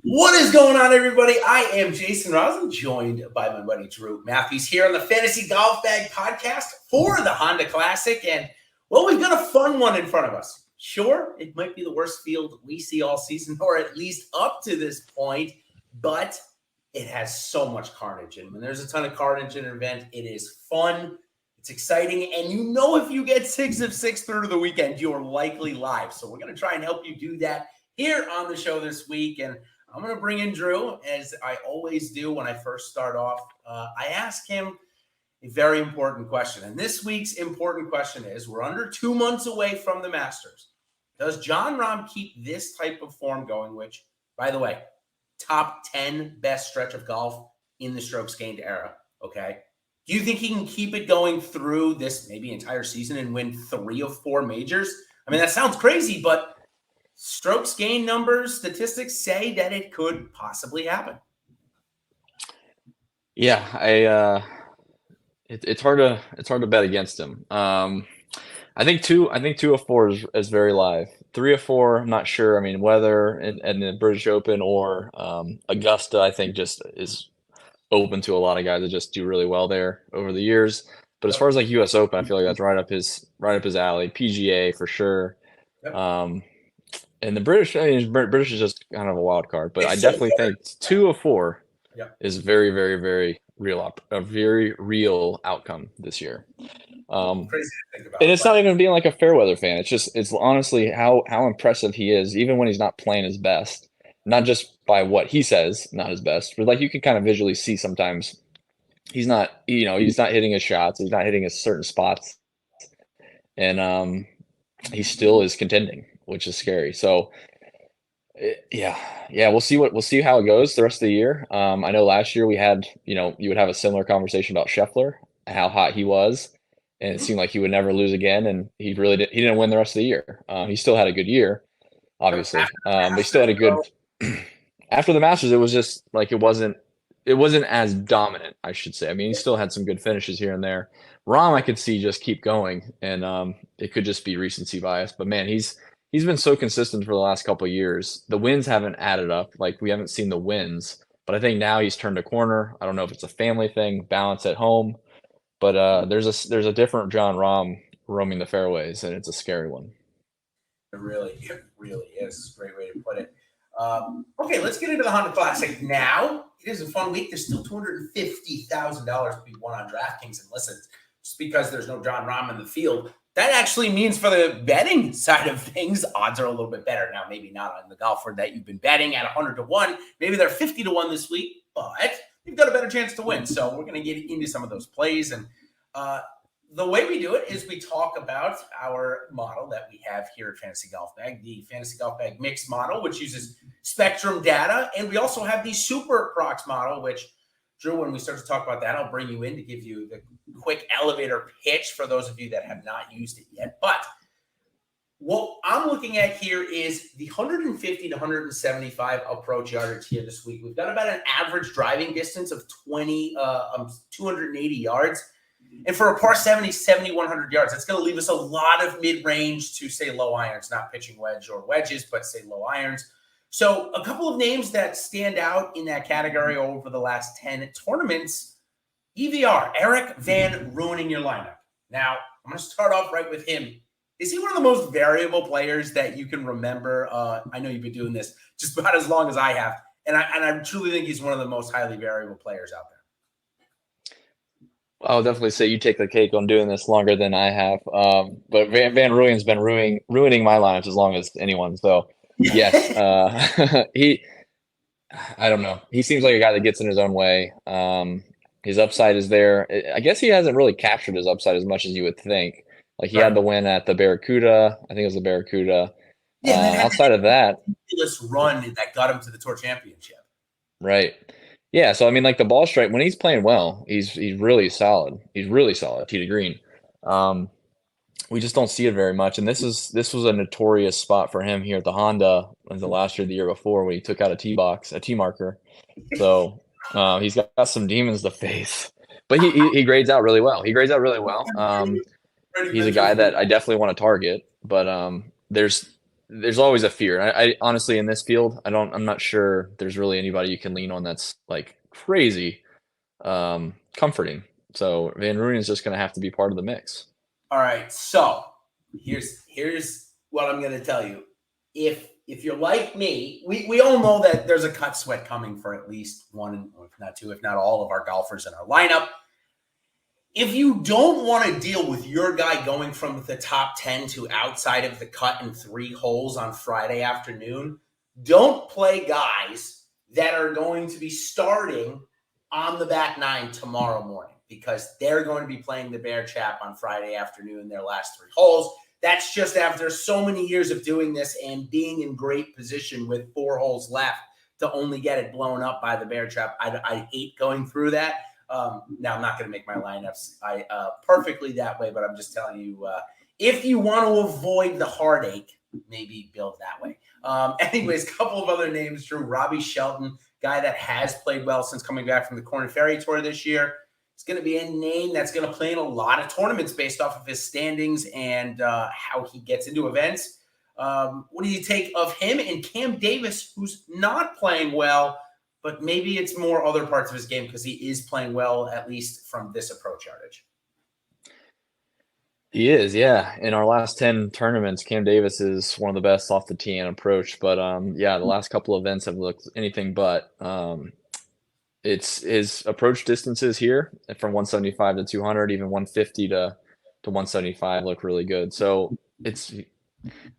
What is going on, everybody? I am Jason Rosen, joined by my buddy Drew Matthews here on the Fantasy Golf Bag podcast for the Honda Classic. And, well, we've got a fun one in front of us. Sure, it might be the worst field we see all season, or at least up to this point, but it has so much carnage. And when there's a ton of carnage in an event, it is fun, it's exciting, and you know if you get 6 of 6 through to the weekend, you're likely live. So we're going to try and help you do that here on the show this week. And I'm going to bring in Drew, as I always do when I first start off. I ask him a very important question. And this week's important question is, we're under 2 months away from the Masters. Does Jon Rahm keep this type of form going, which, by the way, top 10 best stretch of golf in the strokes gained era, okay? Do you think he can keep it going through this maybe entire season and win 3 of 4 majors? I mean, that sounds crazy, but strokes gain numbers, statistics say that it could possibly happen. Yeah, it's hard to bet against him. I think two of 4 is very live. 3 of 4, I'm not sure. I mean, whether in the British Open or Augusta, I think just is open to a lot of guys that just do really well there over the years. But as far as like U.S. Open, I feel like that's right up his alley. PGA for sure. Yep. And the British, British is just kind of a wild card, but I definitely think 2 of 4 is very, very, very a very real outcome this year. Crazy to think about. And it's not even being like a fair weather fan. It's honestly how impressive he is, even when he's not playing his best. Not just by what he says, not his best, but like you can kind of visually see sometimes he's not hitting his shots, he's not hitting his certain spots, and he still is contending, which is scary. So we'll see how it goes the rest of the year. I know last year we had, you would have a similar conversation about Scheffler, how hot he was, and it seemed like he would never lose again, and he didn't win the rest of the year. He still had a good year, obviously. But he still had a good after the Masters. It was just like it wasn't as dominant, I should say. I mean, he still had some good finishes here and there. Rahm, I could see just keep going, and it could just be recency bias. But man, he's been so consistent for the last couple of years. The wins haven't added up. Like, we haven't seen the wins, but I think now he's turned a corner. I don't know if it's a family thing, balance at home, but there's a different Jon Rahm roaming the fairways, and it's a scary one. It really is. Great way to put it. Okay, let's get into the Honda Classic now. It is a fun week. There's still $250,000 to be won on DraftKings. And listen, just because there's no Jon Rahm in the field, that actually means for the betting side of things, odds are a little bit better. Now, maybe not on the golfer that you've been betting at 100 to 1. Maybe they're 50 to 1 this week, but you've got a better chance to win. So we're going to get into some of those plays. And the way we do it is we talk about our model that we have here at Fantasy Golf Bag, the Fantasy Golf Bag Mix model, which uses Spectrum data. And we also have the Super Prox model, which, Drew, when we start to talk about that, I'll bring you in to give you the quick elevator pitch for those of you that have not used it yet. But what I'm looking at here is the 150 to 175 approach yardage here this week. We've got about an average driving distance of 280 yards. And for a par 70, 7,100 yards, that's going to leave us a lot of mid-range to, say, low irons, not pitching wedge or wedges, but, say, low irons. So a couple of names that stand out in that category over the last 10 tournaments. EVR, Eric Van ruining your lineup. Now, I'm going to start off right with him. Is he one of the most variable players that you can remember? I know you've been doing this just about as long as I have, and I truly think he's one of the most highly variable players out there. I'll definitely say you take the cake on doing this longer than I have. But Van Rooyen's been ruining my lineups as long as anyone. So, yes, I don't know. He seems like a guy that gets in his own way. His upside is there. I guess he hasn't really captured his upside as much as you would think. Like, he had the win at the Barracuda. I think it was the Barracuda. Yeah, outside of that, ridiculous run that got him to the Tour Championship. Right. Yeah, so I mean, like, the ball strike, when he's playing well, he's really solid. He's really solid, tee to green. We just don't see it very much, and this was a notorious spot for him here at the Honda. Was the last year, the year before, when he took out a tee marker. So he's got some demons to face, but he grades out really well. he's a guy that I definitely want to target, but there's always a fear. I honestly, in this field, I'm not sure there's really anybody you can lean on that's like crazy comforting. So Van Runen is just going to have to be part of the mix. All right, so here's what I'm going to tell you. If you're like me, we all know that there's a cut sweat coming for at least one, if not two, if not all of our golfers in our lineup. If you don't want to deal with your guy going from the top 10 to outside of the cut in 3 holes on Friday afternoon, don't play guys that are going to be starting on the back 9 tomorrow morning, because they're going to be playing the Bear Chap on Friday afternoon, their last 3 holes. That's just after so many years of doing this and being in great position with 4 holes left to only get it blown up by the Bear Trap. I hate going through that. Now, I'm not going to make my lineups perfectly that way, but I'm just telling you, if you want to avoid the heartache, maybe build that way. Anyways, a couple of other names, Drew. Robbie Shelton, guy that has played well since coming back from the Corn Ferry Tour this year. It's going to be a name that's going to play in a lot of tournaments based off of his standings and how he gets into events. What do you take of him and Cam Davis, who's not playing well, but maybe it's more other parts of his game because he is playing well, at least from this approach yardage? He is, yeah. In our last 10 tournaments, Cam Davis is one of the best off the tee and approach. But yeah, the last couple of events have looked anything but. It's his approach distances here from 175 to 200, even 150 to 175 look really good. So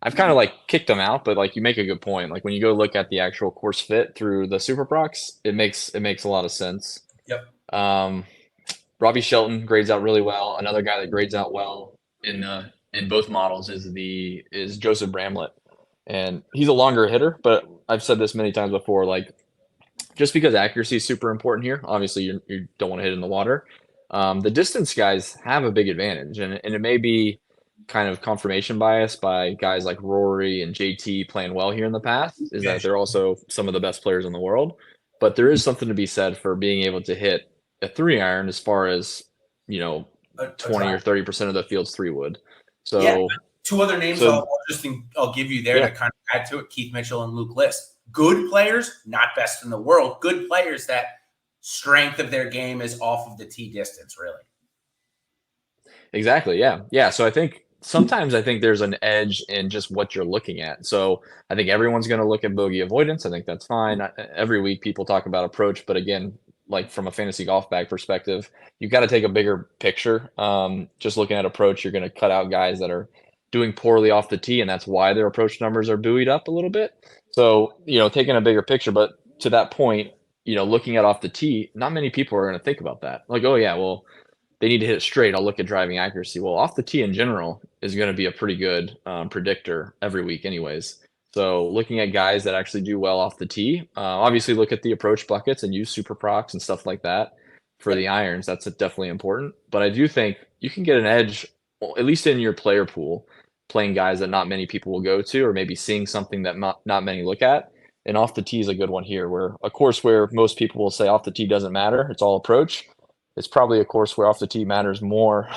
I've kind of like kicked him out, but like you make a good point. Like when you go look at the actual course fit through the Super Procs, it makes a lot of sense. Yep. Robbie Shelton grades out really well. Another guy that grades out well in both models is Joseph Bramlett, and he's a longer hitter. But I've said this many times before, like just because accuracy is super important here, obviously you don't want to hit in the water. The distance guys have a big advantage, and it may be kind of confirmation bias by guys like Rory and JT playing well here in the past, is that they're also some of the best players in the world. But there is something to be said for being able to hit a 3-iron as far as, 20 or 30% of the field's 3 wood. So yeah, 2 other names I'll give you there to kind of add to it: Keith Mitchell and Luke List. Good players, not best in the world. Good players that strength of their game is off of the tee distance, really. Exactly. Yeah. Yeah. So sometimes I think there's an edge in just what you're looking at. So I think everyone's going to look at bogey avoidance. I think that's fine. Every week people talk about approach, but again, like from a fantasy golf bag perspective, you've got to take a bigger picture. Just looking at approach, you're going to cut out guys that are doing poorly off the tee, and that's why their approach numbers are buoyed up a little bit. So, taking a bigger picture, but to that point, looking at off the tee, not many people are going to think about that. Like, oh yeah, well, they need to hit it straight. I'll look at driving accuracy. Well, off the tee in general is going to be a pretty good predictor every week anyways. So looking at guys that actually do well off the tee, obviously look at the approach buckets and use super procs and stuff like that for the irons. That's definitely important. But I do think you can get an edge, at least in your player pool, playing guys that not many people will go to, or maybe seeing something that not many look at. And off the tee is a good one here, where a course where most people will say off the tee doesn't matter, it's all approach. It's probably a course where off the tee matters more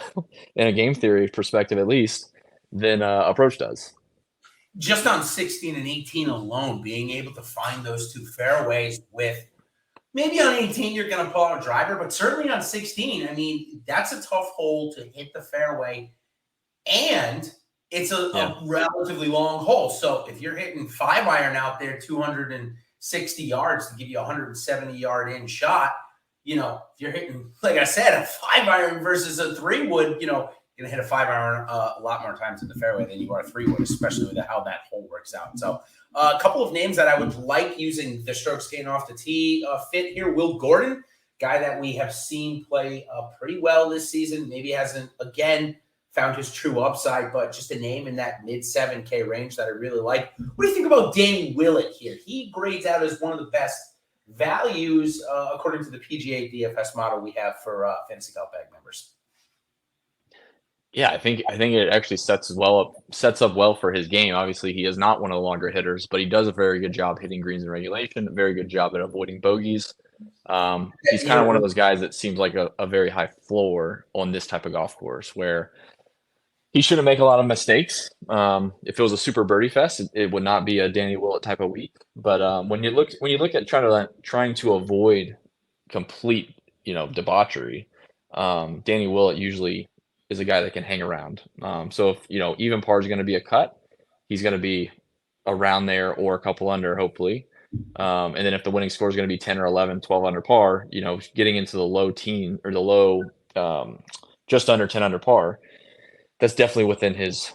in a game theory perspective, at least, than approach does. Just on 16 and 18 alone, being able to find those 2 fairways with maybe on 18, you're going to pull out a driver, but certainly on 16, I mean, that's a tough hole to hit the fairway. And it's a relatively long hole. So if you're hitting 5-iron out there, 260 yards to give you a 170-yard in shot, if you're hitting, like I said, a 5-iron versus a 3-wood, you're going to hit a 5-iron a lot more times in the fairway than you are a 3-wood, especially with how that hole works out. So a couple of names that I would like using the strokes gain off the tee fit here. Will Gordon, guy that we have seen play pretty well this season. Maybe hasn't, again, found his true upside, but just a name in that mid-7K range that I really like. What do you think about Danny Willett here? He grades out as one of the best values according to the PGA DFS model we have for fantasy golf bag members. Yeah, I think it actually sets up well for his game. Obviously, he is not one of the longer hitters, but he does a very good job hitting greens in regulation, a very good job at avoiding bogeys. He's kind of one of those guys that seems like a very high floor on this type of golf course, where He shouldn't make a lot of mistakes. If it was a super birdie fest, it would not be a Danny Willett type of week. But when you look at trying to avoid complete debauchery, Danny Willett usually is a guy that can hang around. So if even par is going to be a cut, he's going to be around there or a couple under, hopefully. And then if the winning score is going to be 10 or 11, 12 under par, getting into the low teen or the low, just under 10 under par, that's definitely within his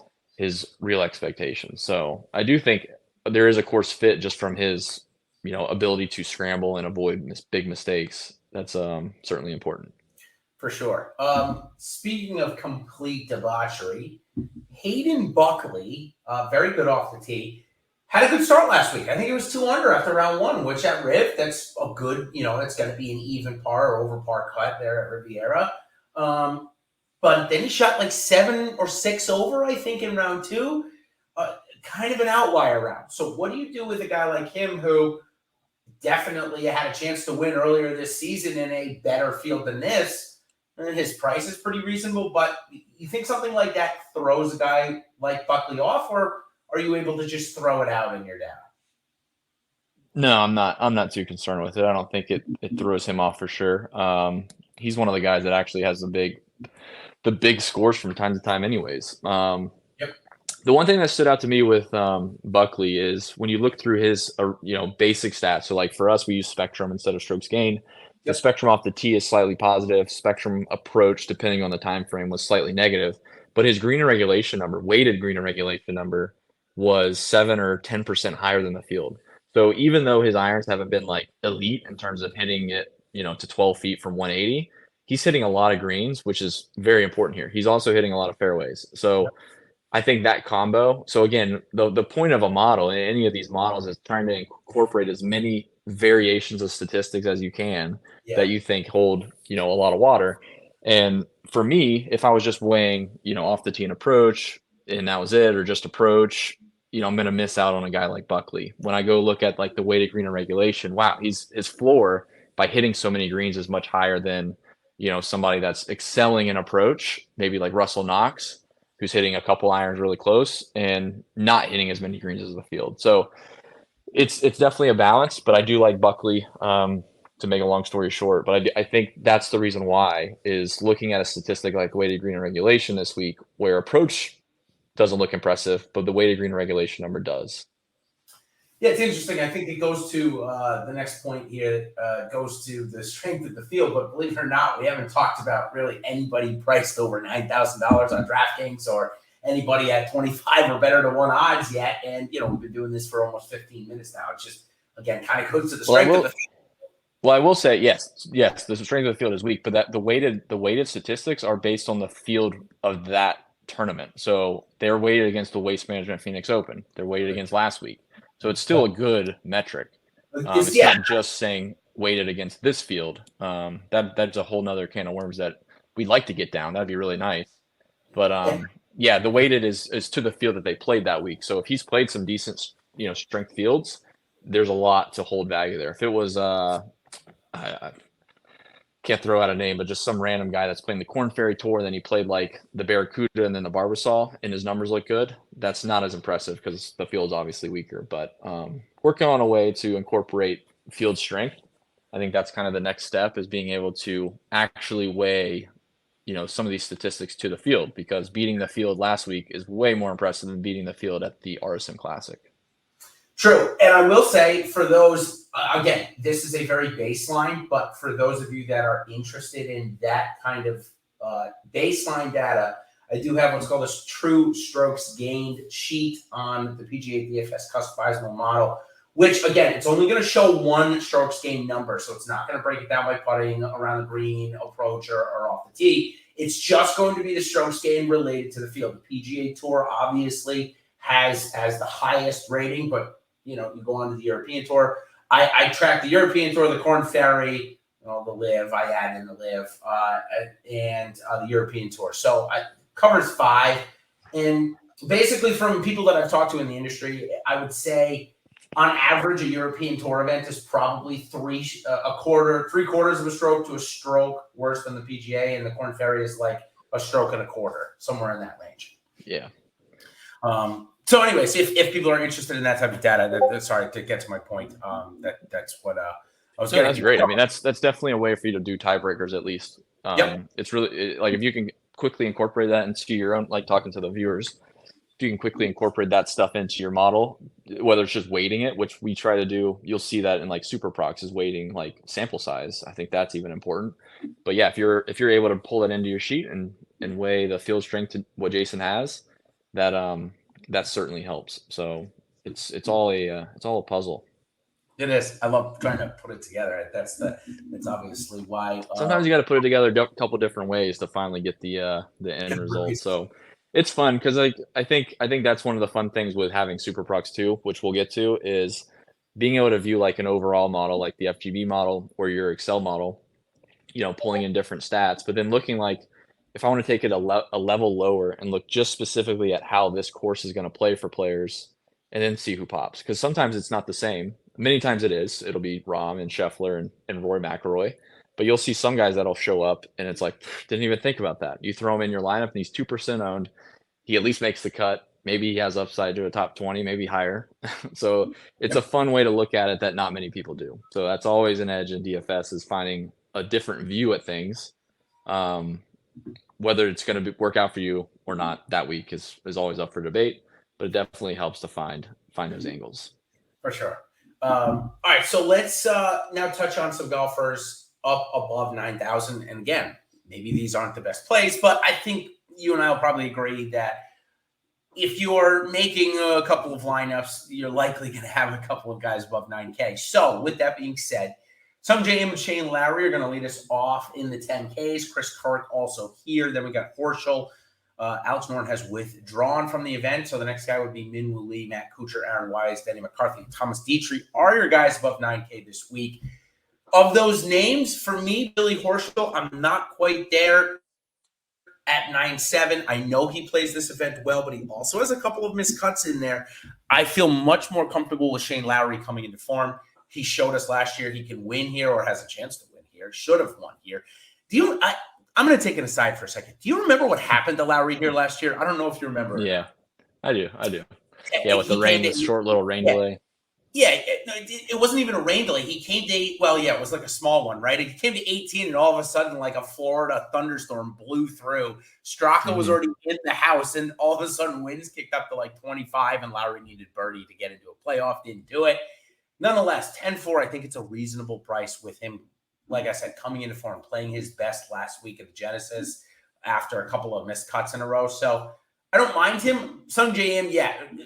real expectations. So I do think there is a course fit just from his ability to scramble and avoid big mistakes. That's certainly important. For sure. Speaking of complete debauchery, Hayden Buckley, very good off the tee, had a good start last week. I think it was 2 under after round 1, which at Riv, that's a good, it's going to be an even par or over par cut there at Riviera. But then he shot like 7 or 6 over, I think, in round 2. Kind of an outlier round. So what do you do with a guy like him who definitely had a chance to win earlier this season in a better field than this? And his price is pretty reasonable, but you think something like that throws a guy like Buckley off, or are you able to just throw it out and you're down? No, I'm not too concerned with it. I don't think it throws him off for sure. He's one of the guys that actually has the big scores from time to time anyways. Yep. The one thing that stood out to me with Buckley is when you look through his basic stats. So like for us, we use Spectrum instead of strokes gained. The Spectrum off the tee is slightly positive. Spectrum approach, depending on the time frame, was slightly negative. But his green and regulation number, weighted green and regulation number, was 7 or 10% higher than the field. So even though his irons haven't been like elite in terms of hitting it, to 12 feet from 180, he's hitting a lot of greens, which is very important here. He's also hitting a lot of fairways. So I think that combo. So again, the point of a model in any of these models is trying to incorporate as many variations of statistics as you can that you think hold, a lot of water. And for me, if I was just weighing, off the tee and approach and that was it, or just approach, I'm going to miss out on a guy like Buckley. When I go look at like the weighted green and regulation, wow, his floor by hitting so many greens is much higher than, somebody that's excelling in approach, maybe like Russell Knox, who's hitting a couple irons really close and not hitting as many greens as the field. So it's definitely a balance, but I do like Buckley, to make a long story short. But I think that's the reason why is looking at a statistic like weighted green and regulation this week where approach doesn't look impressive, but the weighted green and regulation number does. Yeah, it's interesting. I think it goes to the next point here, goes to the strength of the field. But believe it or not, we haven't talked about really anybody priced over $9,000 on DraftKings or anybody at 25 or better to 1 odds yet. And, we've been doing this for almost 15 minutes now. It's just, again, kind of goes to the strength of the field. Well, I will say, yes, the strength of the field is weak, but that the weighted statistics are based on the field of that tournament. So they're weighted against the Waste Management Phoenix Open. They're weighted against last week. So it's still a good metric. It's not just saying weighted against this field. That's a whole nother can of worms that we'd like to get down. That'd be really nice. But the weighted is to the field that they played that week. So if he's played some decent, strength fields, there's a lot to hold value there. If it was I can't throw out a name, but just some random guy that's playing the Corn Ferry Tour, and then he played like the Barracuda and then the Barbasol, and his numbers look good. That's not as impressive because the field's obviously weaker. But working on a way to incorporate field strength, I think that's kind of the next step, is being able to actually weigh, some of these statistics to the field, because beating the field last week is way more impressive than beating the field at the RSM Classic. True. And I will say, for those, again, this is a very baseline, but for those of you that are interested in that kind of baseline data, I do have what's called a true strokes gained sheet on the PGA DFS customizable model, which, again, it's only going to show one strokes gained number. So it's not going to break it down by putting around the green, approach, or off the tee. It's just going to be the strokes gained related to the field. The PGA Tour obviously has the highest rating, but you go on to the European Tour. I track the European Tour, the Corn Ferry, the Live. I add in the Live, and the European Tour. So it covers 5. And basically, from people that I've talked to in the industry, I would say on average, a European Tour event is probably 3/4 of a stroke to a stroke worse than the PGA, and the Corn Ferry is like a stroke and a quarter, somewhere in that range. Yeah. So anyways, if people are interested in that type of data, sorry, to get to my point, that's what I was No, getting. that's great. I mean, that's definitely a way for you to do tiebreakers at least. Yep. It's really like if you can quickly incorporate that into your own, like talking to the viewers, if you can quickly incorporate that stuff into your model, whether it's just weighting it, which we try to do, you'll see that in like super procs is weighting like sample size. I think that's even important. But yeah, if you're able to pull it into your sheet and weigh the field strength to what Jason has, that certainly helps. So it's all a puzzle. It is. I love trying to put it together. That's obviously why. Sometimes you got to put it together a couple different ways to finally get the end result. So it's fun because I think that's one of the fun things with having super procs too, which we'll get to, is being able to view like an overall model, like the FGB model or your Excel model, pulling in different stats, but then looking like if I want to take it a level lower and look just specifically at how this course is going to play for players, and then see who pops, because sometimes it's not the same. Many times it is. It'll be Rahm and Scheffler and Rory McIlroy. But you'll see some guys that'll show up and it's like, didn't even think about that. You throw him in your lineup and he's 2% owned. He at least makes the cut. Maybe he has upside to a top 20, maybe higher. So it's a fun way to look at it that not many people do. So that's always an edge in DFS, is finding a different view at things. Whether it's going to work out for you or not that week is always up for debate, but it definitely helps to find those angles. For sure. All right, so let's now touch on some golfers up above 9,000. And again, maybe these aren't the best plays, but I think you and I will probably agree that if you're making a couple of lineups, you're likely going to have a couple of guys above 9K. So with that being said, Sung Jae Im and Shane Lowry are going to lead us off in the 10Ks. Chris Kirk also here. Then we got Horschel. Alex Norton has withdrawn from the event, so the next guy would be Min-Woo Lee, Matt Kuchar, Aaron Wise, Denny McCarthy, and Thomas Dietrich are your guys above 9K this week. Of those names, for me, Billy Horschel, I'm not quite there at 9.7. I know he plays this event well, but he also has a couple of miscuts in there. I feel much more comfortable with Shane Lowry coming into form. He showed us last year he can win here, or has a chance to win here. Should have won here. I'm going to take it aside for a second. Do you remember what happened to Lowry here last year? I don't know if you remember. Yeah, I do. Yeah, with the rain, the short little rain delay. Yeah, it wasn't even a rain delay. He came to it was like a small one, right? He came to 18, and all of a sudden, like a Florida thunderstorm blew through. Straka was already in the house, and all of a sudden, winds kicked up to like 25, and Lowry needed birdie to get into a playoff. Didn't do it. Nonetheless, 10-4, I think it's a reasonable price with him, like I said, coming into form, playing his best last week at the Genesis after a couple of missed cuts in a row. So I don't mind him. Sung Jae Im,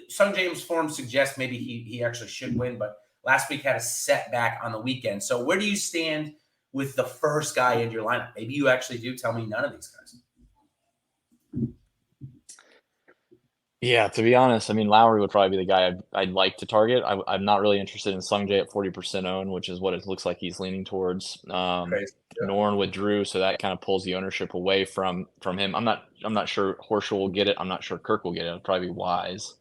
Sung Jae Im's form suggests maybe he actually should win, but last week had a setback on the weekend. So where do you stand with the first guy in your lineup? Maybe you actually do tell me none of these guys. Yeah, to be honest, I mean, Lowry would probably be the guy I'd like to target. I'm not really interested in Sung Jae at 40% owned, which is what it looks like he's leaning towards. Norn withdrew, so that kind of pulls the ownership away from him. I'm not sure Horschel will get it. I'm not sure Kirk will get it. It'll probably be Wise.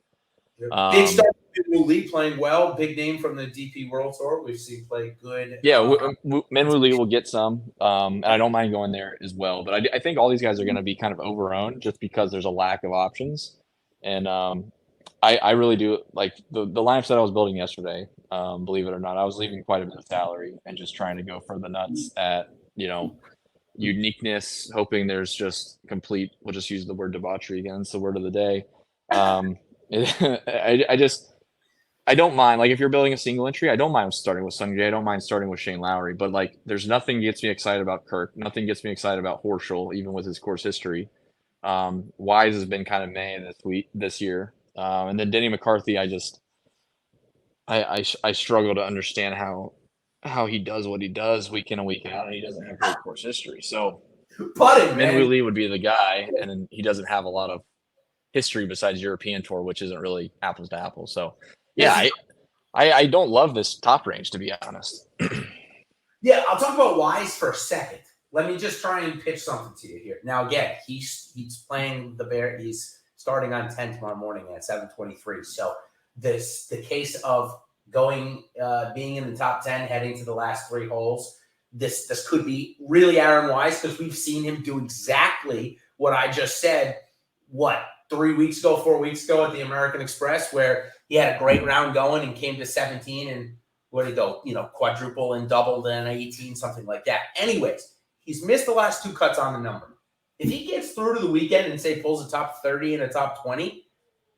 Big start with Lee playing well. Big name from the DP World Tour. We've seen play good. Yeah, Min-Woo Lee will get some, and I don't mind going there as well. But I think all these guys are going to be kind of over-owned just because there's a lack of options. And I really do like the lineups that I was building yesterday. Believe it or not, I was leaving quite a bit of salary and just trying to go for the nuts at uniqueness, hoping there's just complete. We'll just use the word debauchery again. It's the word of the day. I don't mind, like, if you're building a single entry, I don't mind starting with Sung Jae. I don't mind starting with Shane Lowry, but like, there's nothing gets me excited about Kirk. Nothing gets me excited about Horschel, even with his course history. Wise has been kind of this year. And then Denny McCarthy, I struggle to understand how he does what he does week in and week out, and he doesn't have great course history. So Min-Woo Lee would be the guy, and then he doesn't have a lot of history besides European Tour, which isn't really apples to apples. So yeah, I don't love this top range, to be honest. Yeah, I'll talk about Wise for a second. Let me just try and pitch something to you here. Now, again, he's playing the Bear. He's starting on 10 tomorrow morning at 7:23. So the case of being in the top 10, heading to the last three holes, this could be really Aaron Wise, because we've seen him do exactly what I just said. 4 weeks ago at the American Express, where he had a great round going and came to 17 and what did he go? Quadruple and doubled and 18, something like that. Anyways, he's missed the last 2 cuts on the number. If he gets through to the weekend and say pulls a top 30 and a top 20,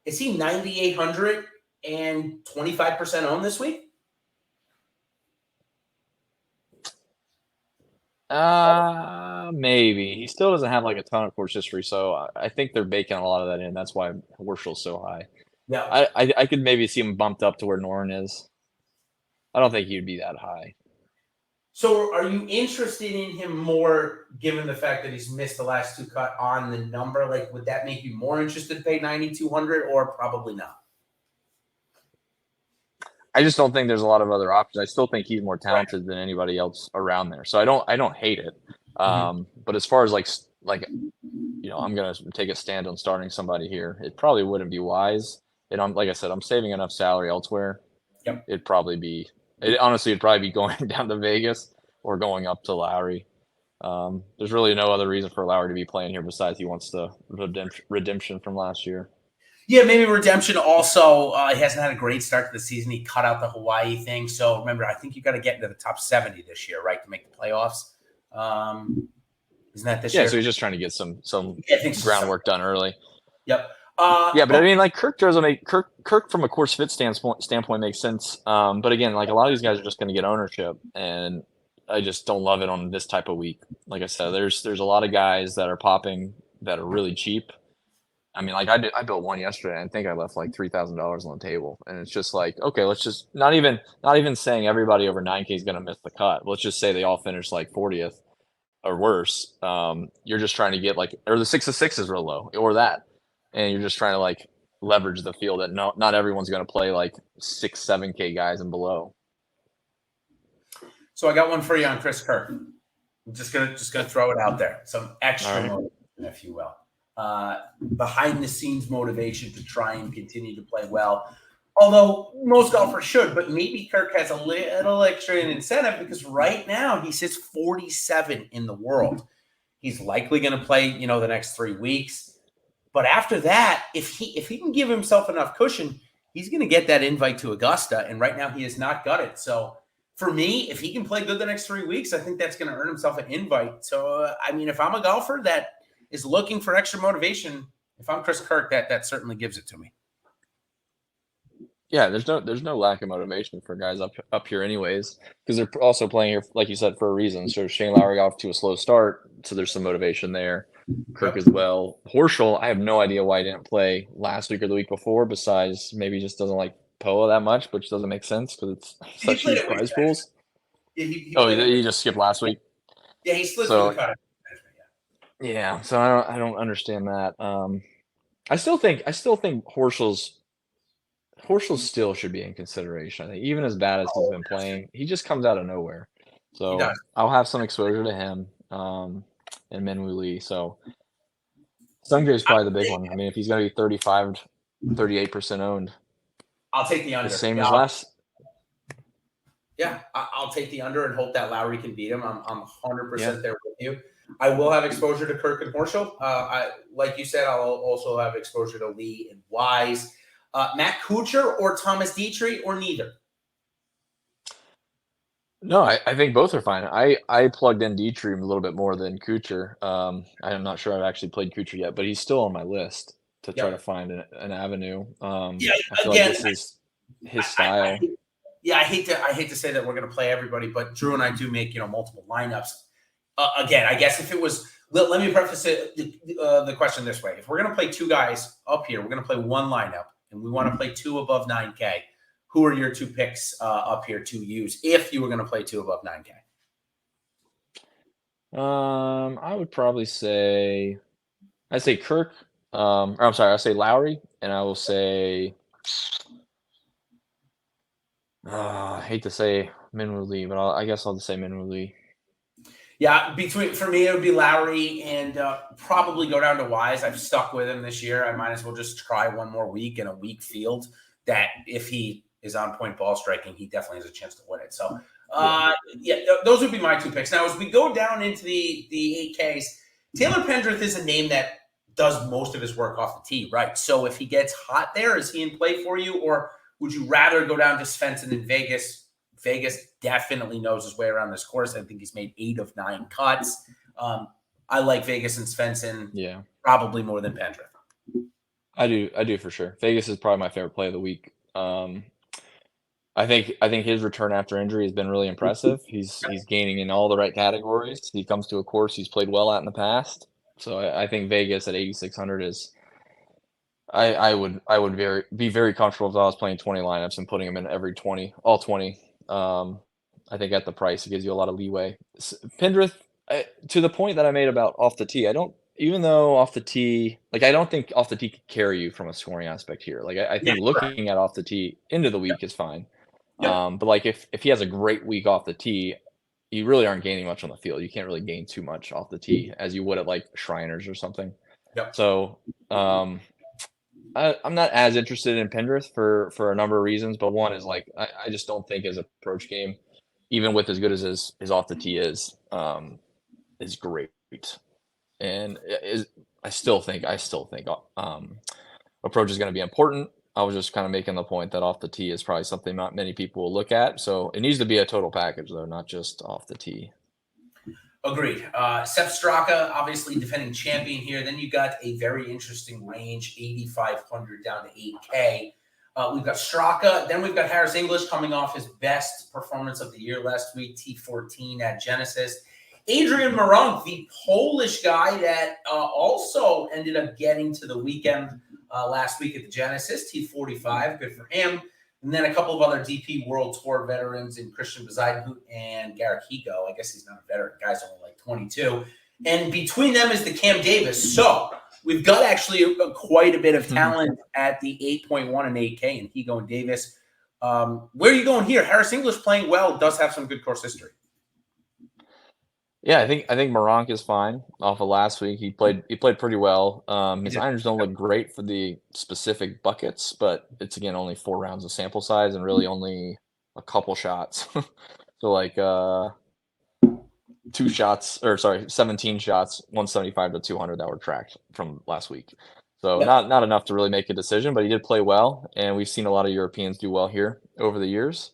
is he 9,800 and 25% owned this week? Maybe. He still doesn't have like a ton of course history, so I think they're baking a lot of that in. That's why Horschel's so high. Yeah. I could maybe see him bumped up to where Noren is. I don't think he'd be that high. So are you interested in him more given the fact that he's missed the last 2 cut on the number? Like, would that make you more interested to pay 9,200 or probably not? I just don't think there's a lot of other options. I still think he's more talented than anybody else around there. So I don't hate it. But as far as like I'm going to take a stand on starting somebody here. It probably wouldn't be wise. And like I said, I'm saving enough salary elsewhere. Yep. It'd probably be going down to Vegas or going up to Lowry. There's really no other reason for Lowry to be playing here besides he wants the redemption from last year. Yeah, maybe redemption also. He hasn't had a great start to the season. He cut out the Hawaii thing. So remember, I think you got to get into the top 70 this year, right, to make the playoffs. Isn't that this year? Yeah, so he's just trying to get some groundwork done early. Yep. But I mean, like Kirk doesn't make Kirk from a course fit standpoint makes sense. But again, like a lot of these guys are just going to get ownership, and I just don't love it on this type of week. Like I said, there's a lot of guys that are popping that are really cheap. I mean, like I built one yesterday, and I think I left like $3,000 on the table, and it's just like, okay, let's just not even saying everybody over 9K is going to miss the cut. Let's just say they all finish like 40th or worse. You're just trying to get or the 6 of 6 is real low, or that, and you're just trying to like leverage the field that not everyone's going to play like 6, 7K guys and below. So I got one for you on Chris Kirk. I'm just gonna throw it out there, some extra motivation, if you will. Behind the scenes motivation to try and continue to play well. Although most golfers should, but maybe Kirk has a little extra incentive because right now he sits 47 in the world. He's likely going to play, the next 3 weeks. But after that, if he can give himself enough cushion, he's going to get that invite to Augusta. And right now he has not got it. So for me, if he can play good the next 3 weeks, I think that's going to earn himself an invite. So, if I'm a golfer that is looking for extra motivation, if I'm Chris Kirk, that certainly gives it to me. Yeah, there's no lack of motivation for guys up here anyways, because they're also playing here, like you said, for a reason. So Shane Lowry got off to a slow start, so there's some motivation there. Kirk as well. Horschel, I have no idea why he didn't play last week or the week before, besides maybe he just doesn't like POA that much, which doesn't make sense because it's such huge prize pools. Yeah, he just skipped last week? Yeah, he slid through the cut. Yeah, so I don't understand that. I still think Horschel still should be in consideration. I think even as bad as he's been playing, he just comes out of nowhere. So I'll have some exposure to him and Minwoo Lee. So Sungjae is probably the big one. I mean, if he's going to be 38% owned, I'll take the under. The same as last. Yeah, I'll take the under and hope that Lowry can beat him. I'm 100% there with you. I will have exposure to Kirk and Horschel. Like you said, I'll also have exposure to Lee and Wise. Matt Kuchar or Thomas Dietrich or neither? No, I think both are fine. I plugged in Dietrich a little bit more than Kuchar. I'm not sure I've actually played Kuchar yet, but he's still on my list to try to find an avenue. I feel like this is his style. I hate to say that we're going to play everybody, but Drew and I do make multiple lineups. Again, I guess if it was, let me preface the question this way: if we're going to play 2 guys up here, we're going to play one lineup, and we want to play 2 above 9K. Who are your 2 picks up here to use if you were going to play 2 above 9K? I would probably say, I'd say Kirk. I'll say Lowry, and I will say, I hate to say Minwoo Lee, but I guess I'll just say Minwoo Lee. Yeah, for me, it would be Lowry and probably go down to Wise. I've stuck with him this year. I might as well just try one more week in a weak field that if he is on point ball striking, he definitely has a chance to win it. So, those would be my 2 picks. Now, as we go down into the 8Ks, Taylor Pendrith is a name that does most of his work off the tee, right? So if he gets hot there, is he in play for you, or would you rather go down to Svensson in Vegas? Vegas definitely knows his way around this course. I think he's made 8 of 9 cuts. I like Vegas and Svensson probably more than Pendrith. I do for sure. Vegas is probably my favorite play of the week. I think his return after injury has been really impressive. He's gaining in all the right categories. He comes to a course he's played well at in the past. So I think Vegas at 8,600 is. I would be very comfortable if I was playing 20 lineups and putting him in all 20. I think at the price it gives you a lot of leeway. Pendrith, to the point that I made about off the tee, I don't think off the tee could carry you from a scoring aspect here. Like I think looking at off the tee into the week is fine. But like if he has a great week off the tee, you really aren't gaining much on the field. You can't really gain too much off the tee as you would at like Shriners or something. So I'm not as interested in Pendrith for a number of reasons, but one is like I just don't think his approach game, even with as good as his off the tee is great. And I still think approach is going to be important. I was just kind of making the point that off the tee is probably something not many people will look at. So it needs to be a total package, though, not just off the tee. Agreed. Sepp Straka, obviously defending champion here. Then you got a very interesting range, 8,500 down to 8K. We've got Straka. Then we've got Harris English coming off his best performance of the year last week, T14 at Genesis. Adrian Meronk, the Polish guy that also ended up getting to the weekend last week at the Genesis, T45, good for him. And then a couple of other DP World Tour veterans in Christian Bezuidenhout and Garrick Higo. I guess he's not a veteran. The guy's only like 22. And between them is the Cam Davis. So we've got actually quite a bit of talent at the 8.1 and 8K and Higo and Davis. Where are you going here? Harris English playing well, does have some good course history. Yeah, I think Meronk is fine off of last week. He played pretty well. His irons don't look great for the specific buckets, but it's again only 4 rounds of sample size and really only a couple shots. So like 17 shots, 175 to 200 that were tracked from last week. So not enough to really make a decision, but he did play well, and we've seen a lot of Europeans do well here over the years.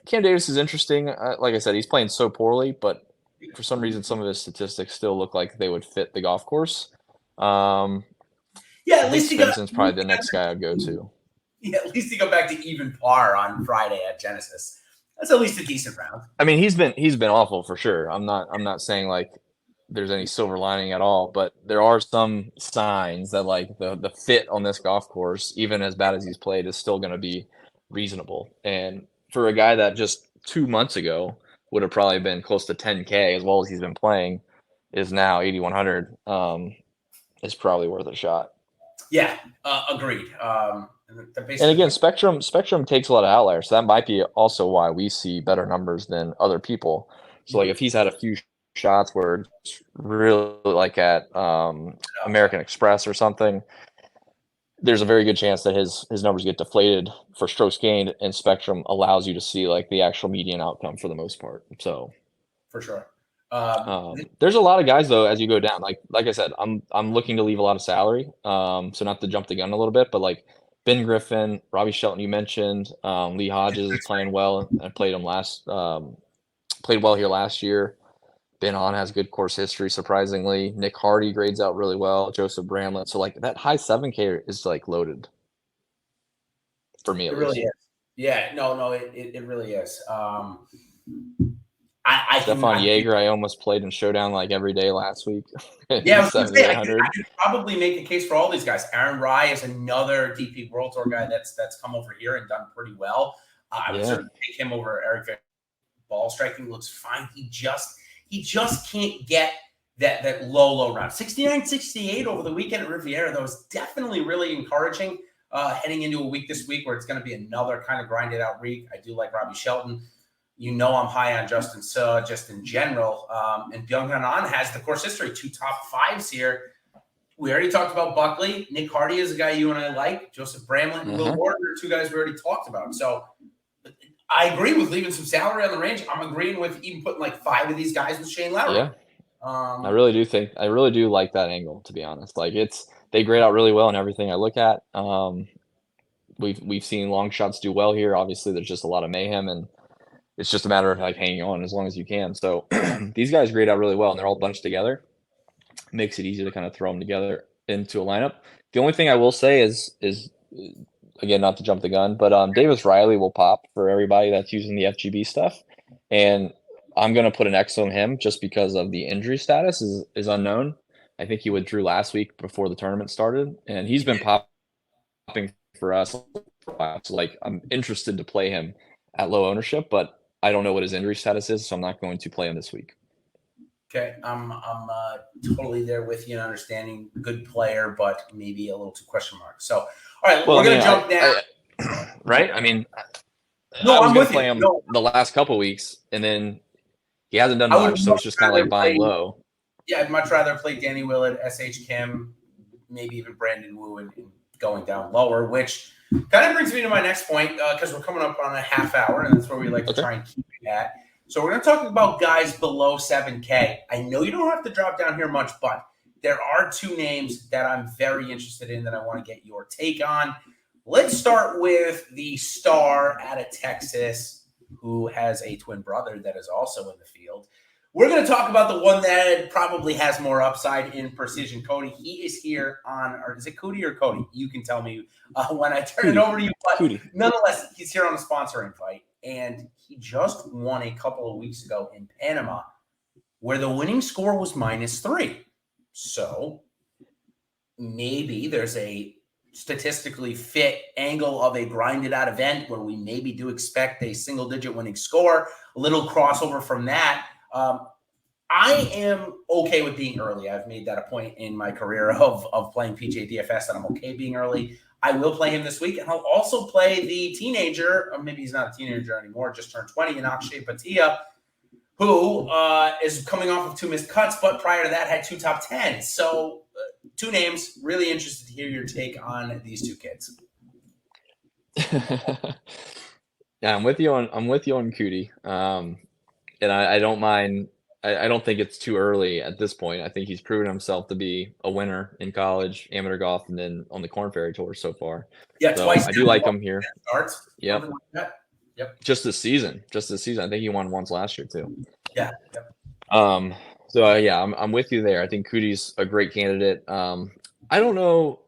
Cam Davis is interesting. Like I said, he's playing so poorly, but for some reason, some of his statistics still look like they would fit the golf course. At least Svenson's probably the next guy I'd go to. Yeah, at least he go back to even par on Friday at Genesis. That's at least a decent round. I mean, he's been awful for sure. I'm not saying like there's any silver lining at all, but there are some signs that like the fit on this golf course, even as bad as he's played, is still going to be reasonable. And for a guy that just 2 months ago would have probably been close to 10K as well as he's been playing, is now 8,100. Is probably worth a shot. Yeah, agreed. And again, Spectrum takes a lot of outliers, so that might be also why we see better numbers than other people. So like if he's had a few shots where it's really like at American Express or something, there's a very good chance that his numbers get deflated for strokes gained, and Spectrum allows you to see like the actual median outcome for the most part. So for sure. There's a lot of guys though as you go down. Like I said, I'm looking to leave a lot of salary. So not to jump the gun a little bit, but like Ben Griffin, Robbie Shelton, you mentioned, Lee Hodges is playing well. I played him played well here last year. Ben Hahn has good course history, surprisingly. Nick Hardy grades out really well. Joseph Bramlett. So, like, that high 7K is, like, loaded for me. It really is. Yeah, no, it really is. Stefan Jaeger, I almost played in Showdown, like, every day last week. Yeah, I could probably make a case for all these guys. Aaron Rye is another DP World Tour guy that's come over here and done pretty well. I would certainly take him over Eric Van. Ball striking looks fine. He just can't get that low round. 69-68 over the weekend at Riviera, that was definitely really encouraging heading into a week this week where it's going to be another kind of grinded out week. I do like Robbie Shelton. You know I'm high on Justin Suh just in general. And Byung-Hyun Ahn has the course history, 2 top 5s here. We already talked about Buckley. Nick Hardy is a guy you and I like. Joseph Bramlett and Will Gordon are 2 guys we already talked about. So I agree with leaving some salary on the range. I'm agreeing with even putting like 5 of these guys with Shane Lowry. I really do like that angle, to be honest. Like they grade out really well in everything I look at. We've seen long shots do well here. Obviously, there's just a lot of mayhem, and it's just a matter of like hanging on as long as you can. So these guys grade out really well, and they're all bunched together. Makes it easy to kind of throw them together into a lineup. The only thing I will say is again, not to jump the gun, but Davis Riley will pop for everybody that's using the FGB stuff, and I'm going to put an X on him just because of the injury status is unknown. I think he withdrew last week before the tournament started, and he's been popping for us for a while. So like I'm interested to play him at low ownership, but I don't know what his injury status is, so I'm not going to play him this week. Okay, I'm totally there with you and understanding. Good player, but maybe a little too question mark. So, all right, we're going to jump down. Right? I mean, no, I was going to play him the last couple weeks, and then he hasn't done much, so it's just kind of like buying low. Yeah, I'd much rather play Danny Willett, S.H. Kim, maybe even Brandon Wu, and going down lower, which kind of brings me to my next point because we're coming up on a half hour, and that's where we like to try and keep it at. So we're going to talk about guys below 7K. I know you don't have to drop down here much, but there are two names that I'm very interested in that I want to get your take on. Let's start with the star out of Texas who has a twin brother that is also in the field. We're going to talk about the one that probably has more upside in Precision, Cody. He is here on, or is it Cody or Cody? You can tell me when I turn it over to you. But nonetheless, he's here on a sponsor invite. And he just won a couple of weeks ago in Panama, where the winning score was -3. So maybe there's a statistically fit angle of a grinded out event where we maybe do expect a single-digit winning score, a little crossover from that. I am okay with being early. I've made that a point in my career of playing PGA DFS that I'm okay being early. I will play him this week, and I'll also play the teenager, or maybe he's not a teenager anymore, just turned 20, in Akshay Bhatia, who is coming off of 2 missed cuts, but prior to that had 2 top 10s. So 2 names. Really interested to hear your take on these 2 kids. Yeah, I'm with you on Cootie. And I don't mind. I don't think it's too early at this point. I think he's proven himself to be a winner in college, amateur golf, and then on the Corn Ferry Tour so far. Yeah, so twice. I do like him here. Starts. Yep. Yep. Just this season. I think he won once last year too. Yeah. Yep. So yeah, I'm with you there. I think Cootie's a great candidate. I don't know.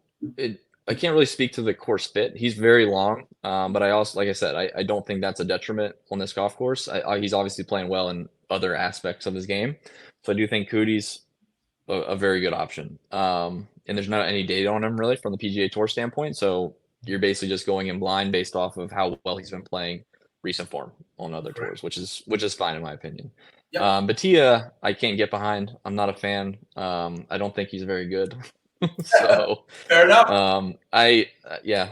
I can't really speak to the course fit. He's very long, but I also, like I said, I don't think that's a detriment on this golf course. He's obviously playing well in other aspects of his game, so I do think Cootie's a very good option. And there's not any data on him really from the PGA Tour standpoint, so you're basically just going in blind based off of how well he's been playing recent form on other tours, which is fine in my opinion. Yep. Bhatia, I can't get behind. I'm not a fan. I don't think he's very good. So fair enough.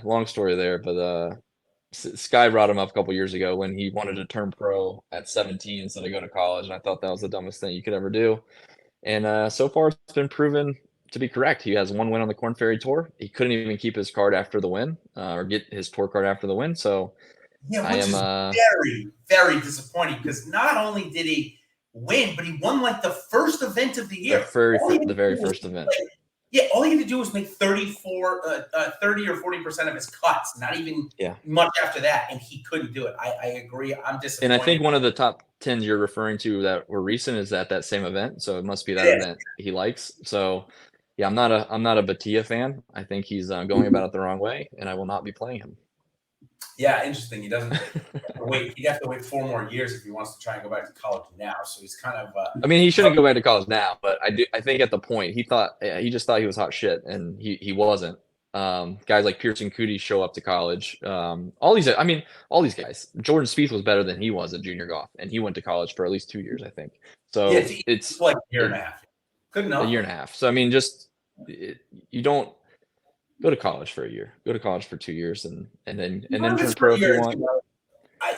Long story there, but Sky brought him up a couple years ago when he wanted to turn pro at 17 instead of go to college, and I thought that was the dumbest thing you could ever do. And so far, it's been proven to be correct. He has 1 win on the Corn Ferry Tour. He couldn't even keep his card after the win, or get his tour card after the win. So I am very, very disappointing because not only did he win, but he won like the first event of the year. The very first event. Yeah, all he had to do was make 30 or 40% of his cuts, not even much after that, and he couldn't do it. I agree. I'm disappointed. And I think one of the top 10s you're referring to that were recent is at that same event, so it must be that event he likes. So, yeah, I'm not a Bhatia fan. I think he's going about it the wrong way, and I will not be playing him. Yeah, interesting. He doesn't wait. He'd have to wait 4 more years if he wants to try and go back to college now. So he's kind of. I mean, he shouldn't go back to college now, but I think at the point he just thought he was hot shit, and he wasn't. Guys like Pearson Cootie show up to college. All these guys. Jordan Spieth was better than he was at junior golf, and he went to college for at least 2 years, I think. So it's like a year and a half. Good enough. A year and a half. So I mean, you don't. Go to college for a year. Go to college for 2 years, and then turn pro if you want.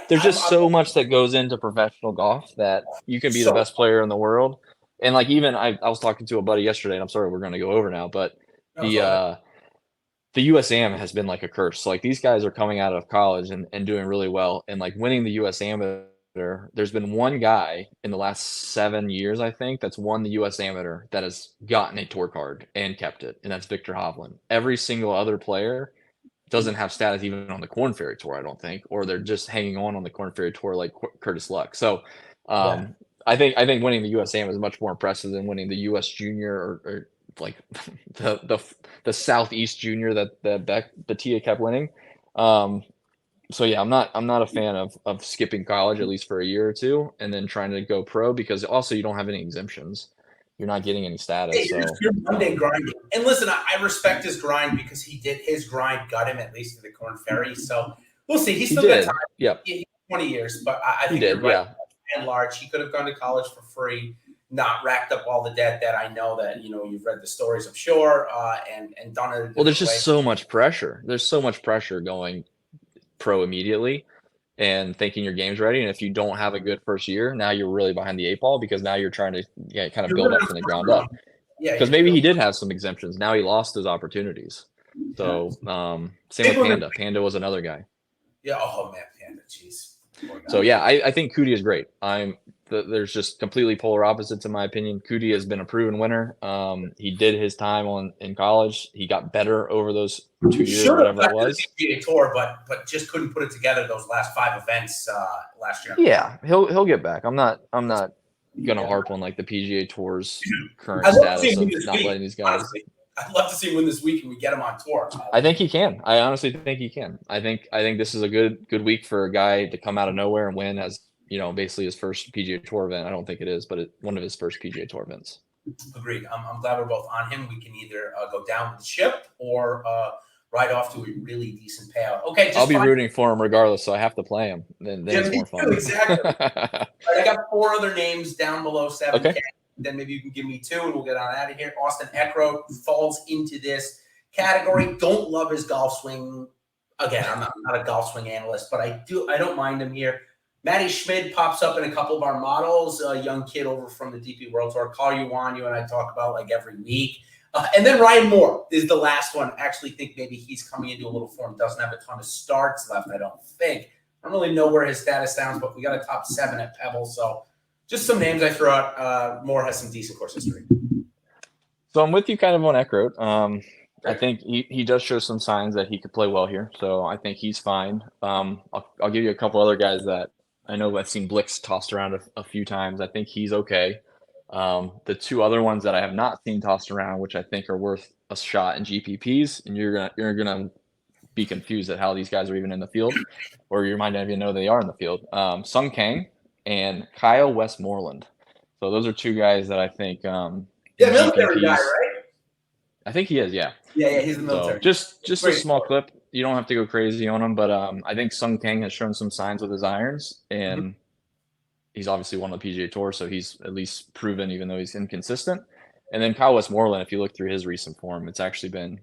There's just so much that goes into professional golf that you can be the best player in the world. And like even I was talking to a buddy yesterday, and I'm sorry we're going to go over now, but the USAM has been like a curse. So like these guys are coming out of college and doing really well, and like winning the USAM Amateur, there's been one guy in the last 7 years, I think, that's won the U.S. Amateur that has gotten a tour card and kept it, and that's Victor Hovland. Every single other player doesn't have status even on the Korn Ferry Tour, I don't think, or they're just hanging on the Korn Ferry Tour like Curtis Luck. So I think winning the U.S. Am is much more impressive than winning the U.S. Junior or like the Southeast Junior that Batia kept winning. So yeah, I'm not a fan of skipping college at least for a year or two and then trying to go pro, because also you don't have any exemptions. You're not getting any status. Yeah, you're Monday grinding. And listen, I respect his grind because his grind got him at least to the Korn Ferry. So we'll see. He's still got time. Yeah. 20 years, but I think you're right. Yeah. And large, he could have gone to college for free, not racked up all the debt that I know that, you've read the stories, I'm sure, and done it. Well, there's just so much pressure. There's so much pressure going pro immediately and thinking your game's ready. And if you don't have a good first year, now you're really behind the 8 ball, because now you're trying to kind of build up from the ground up. Yeah, because maybe he did have some exemptions. Now he lost those opportunities. So same with Panda. Panda was another guy. Yeah. Oh man, Panda. Jeez. So yeah, I think Cootie is great. There's just completely polar opposites in my opinion. Cootie has been a proven winner. He did his time in college. He got better over those 2 years, whatever it was. PGA Tour, but just couldn't put it together those last 5 events last year. Yeah, he'll get back. I'm not gonna harp on like the PGA Tour's current status of not letting these guys. Honestly. I'd love to see him win this week and we get him on tour. I think he can. I honestly think he can. I think this is a good week for a guy to come out of nowhere and win as, basically his first PGA Tour event. I don't think it is, but one of his first PGA Tour events. Agreed. I'm glad we're both on him. We can either go down with the ship or ride off to a really decent payout. Okay, I'll be rooting for him regardless, so I have to play him. Then it's more fun. Exactly. Right, I got 4 other names down below 7K. Okay. Then maybe you can give me 2 and we'll get on out of here. Austin Eckroat falls into this category. Don't love his golf swing. Again, I'm not a golf swing analyst, but I don't mind him here. Matty Schmid pops up in a couple of our models, a young kid over from the DP World Tour. Call you on, you and I talk about like every week. And then Ryan Moore is the last one. I actually think maybe he's coming into a little form. Doesn't have a ton of starts left, I don't think. I don't really know where his status sounds, but we got a top 7 at Pebble, so just some names I threw out. Moore has some decent course history. So I'm with you kind of on Eckroat. I think he does show some signs that he could play well here. So I think he's fine. I'll give you a couple other guys that I know I've seen Blix tossed around a few times. I think he's okay. The 2 other ones that I have not seen tossed around, which I think are worth a shot in GPPs, and you're gonna be confused at how these guys are even in the field, or you might not even know they are in the field. Sung Kang and Kyle Westmoreland. So those are 2 guys that I think military guy, right? I think he is, yeah. Yeah, he's in the military. So just a small clip. You don't have to go crazy on him, but I think Sung Kang has shown some signs with his irons, and he's obviously won the PGA Tour, so he's at least proven, even though he's inconsistent. And then Kyle Westmoreland, if you look through his recent form, it's actually been,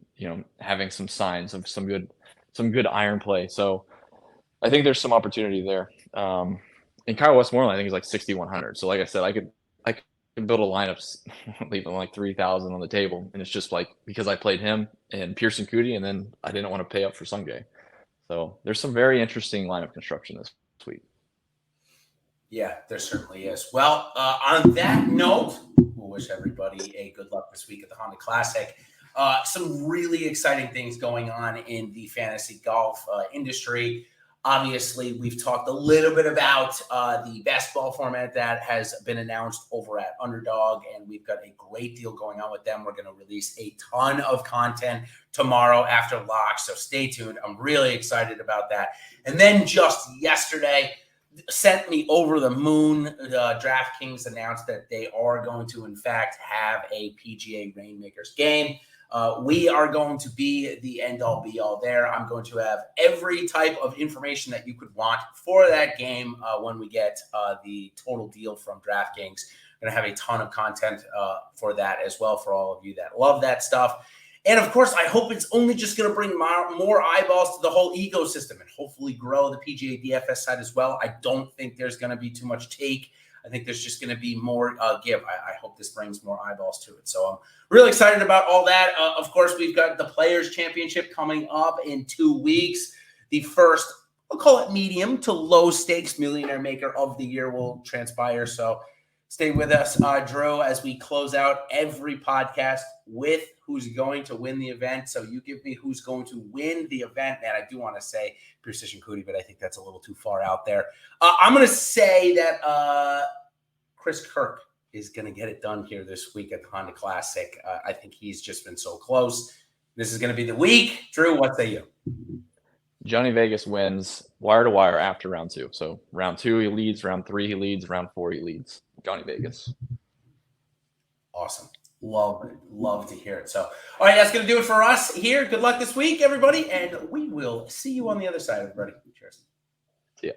having some signs of some good iron play. So I think there's some opportunity there. And Kyle Westmoreland, I think, is like 6,100. So like I said, I could build a lineup leaving like 3,000 on the table, and it's just like because I played him and Pearson Cootie, and then I didn't want to pay up for Sungjae. So there's some very interesting lineup construction this week. Yeah, there certainly is. Well, on that note, we'll wish everybody a good luck this week at the Honda Classic. Some really exciting things going on in the fantasy golf industry. Obviously, we've talked a little bit about the basketball format that has been announced over at Underdog, and we've got a great deal going on with them. We're going to release a ton of content tomorrow after lock, so stay tuned. I'm really excited about that. And then just yesterday, sent me over the moon. DraftKings announced that they are going to, in fact, have a PGA Rainmakers game. We are going to be the end-all, be-all there. I'm going to have every type of information that you could want for that game when we get the total deal from DraftKings. I'm going to have a ton of content for that as well for all of you that love that stuff. And, of course, I hope it's only just going to bring more eyeballs to the whole ecosystem and hopefully grow the PGA DFS side as well. I don't think there's going to be too much take. I think there's just going to be more give. I hope this brings more eyeballs to it. So I'm really excited about all that. Of course, we've got the Players' Championship coming up in 2 weeks. The first I'll call it medium to low stakes millionaire maker of the year will transpire. So stay with us, Drew, as we close out every podcast with who's going to win the event. So you give me who's going to win the event. And I do want to say Precision Cootie, but I think that's a little too far out there. I'm going to say that Chris Kirk is going to get it done here this week at the Honda Classic. I think he's just been so close. This is going to be the week. Drew, what say you? Johnny Vegas wins wire to wire after round 2. So round 2 he leads, round 3 he leads, round 4 he leads. Johnny Vegas. Awesome. Love it. Love to hear it. So, all right, that's going to do it for us here. Good luck this week, everybody, and we will see you on the other side, everybody. Cheers. See ya.